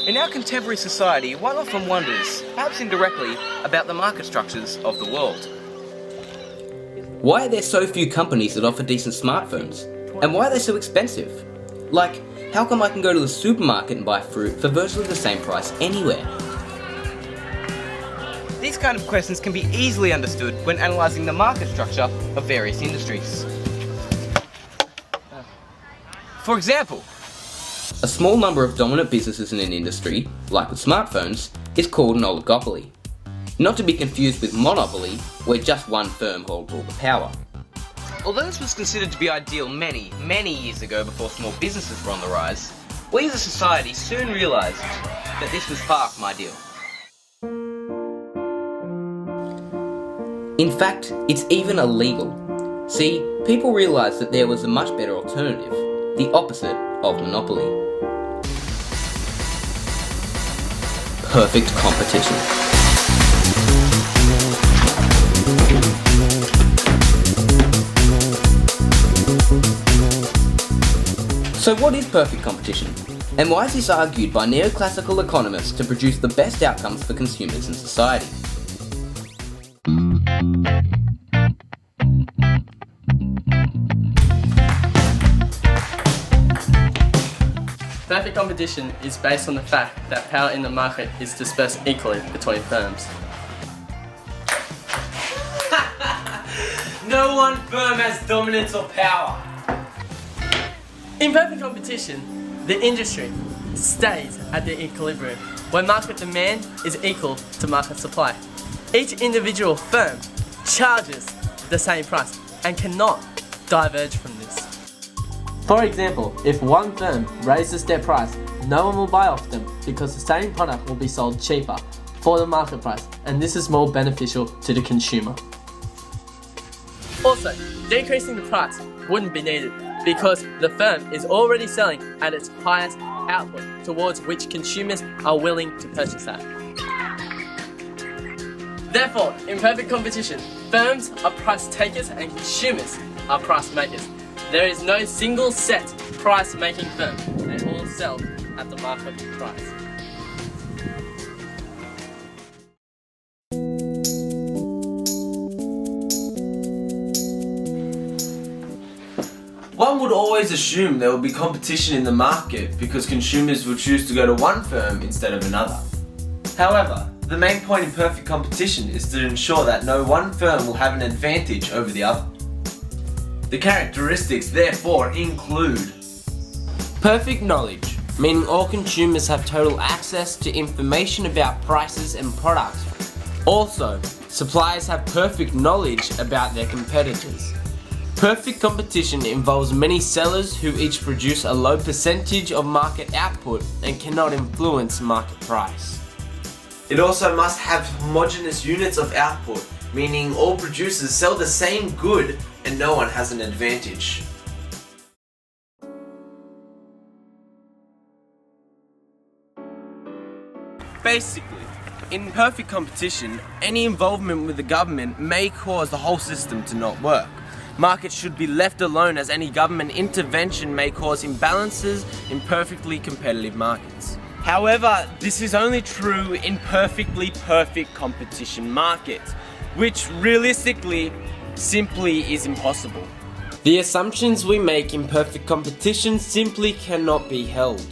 In our contemporary society, one often wonders, perhaps indirectly, about the market structures of the world. Why are there so few companies that offer decent smartphones? And why are they so expensive? Like, how come I can go to the supermarket and buy fruit for virtually the same price anywhere? These kind of questions can be easily understood when analysing the market structure of various industries. For example, a small number of dominant businesses in an industry, like with smartphones, is called an oligopoly. Not to be confused with monopoly, where just one firm holds all the power. Although this was considered to be ideal many years ago before small businesses were on the rise, we as a society soon realised that this was far from ideal. In fact, it's even illegal. See, people realised that there was a much better alternative, the opposite of monopoly. Perfect competition. So what is perfect competition? And why is this argued by neoclassical economists to produce the best outcomes for consumers and society? Perfect competition is based on the fact that power in the market is dispersed equally between firms. No one firm has dominance or power. In perfect competition, the industry stays at the equilibrium, where market demand is equal to market supply. Each individual firm charges the same price and cannot diverge from this. For example, if one firm raises their price, no one will buy off them because the same product will be sold cheaper for the market price, and this is more beneficial to the consumer. Also, decreasing the price wouldn't be needed because the firm is already selling at its highest output towards which consumers are willing to purchase at. Therefore, in perfect competition, firms are price takers and consumers are price makers. There is no single set price making firm. They all sell at the market price. One would always assume there will be competition in the market because consumers will choose to go to one firm instead of another. However, the main point in perfect competition is to ensure that no one firm will have an advantage over the other. The characteristics therefore include perfect knowledge, meaning all consumers have total access to information about prices and products. Also, suppliers have perfect knowledge about their competitors. Perfect competition involves many sellers who each produce a low percentage of market output and cannot influence market price. It also must have homogeneous units of output, meaning all producers sell the same good and no one has an advantage. Basically, in perfect competition, any involvement with the government may cause the whole system to not work. Markets should be left alone as any government intervention may cause imbalances in perfectly competitive markets. However, this is only true in perfectly perfect competition markets, which realistically simply is impossible. The assumptions we make in perfect competition simply cannot be held.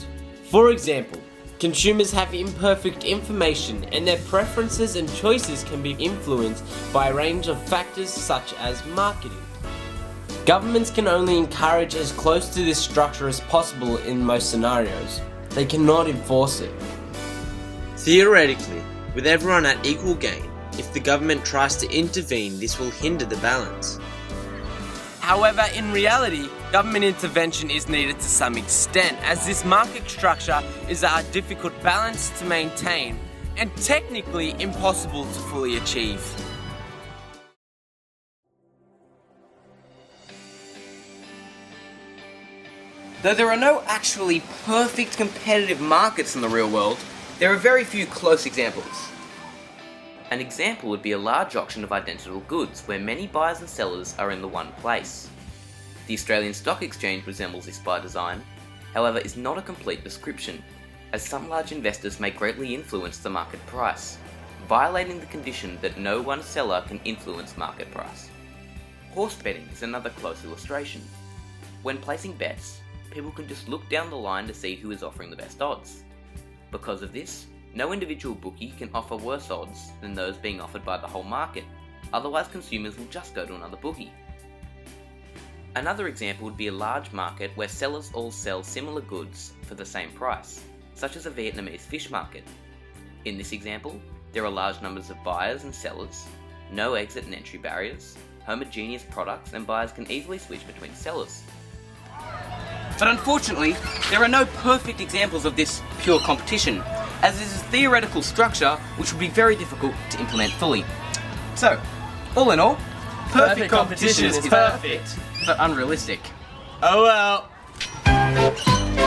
For example, consumers have imperfect information and their preferences and choices can be influenced by a range of factors such as marketing. Governments can only encourage as close to this structure as possible in most scenarios. They cannot enforce it. Theoretically, with everyone at equal gain, if the government tries to intervene, this will hinder the balance. However, in reality, government intervention is needed to some extent, as this market structure is a difficult balance to maintain and technically impossible to fully achieve. Though there are no actually perfect competitive markets in the real world, there are very few close examples. An example would be a large auction of identical goods where many buyers and sellers are in the one place. The Australian Stock Exchange resembles this by design, however is not a complete description. as some large investors may greatly influence the market price, violating the condition that no one seller can influence market price. Horse betting is another close illustration. When placing bets, people can just look down the line to see who is offering the best odds. Because of this, no individual bookie can offer worse odds than those being offered by the whole market, otherwise consumers will just go to another bookie. Another example would be a large market where sellers all sell similar goods for the same price, such as a Vietnamese fish market. In this example, there are large numbers of buyers and sellers, no exit and entry barriers, homogeneous products, and buyers can easily switch between sellers. But unfortunately, there are no perfect examples of this pure competition, as this is a theoretical structure which would be very difficult to implement fully. So, all in all, perfect competition is perfect, but unrealistic. Oh well.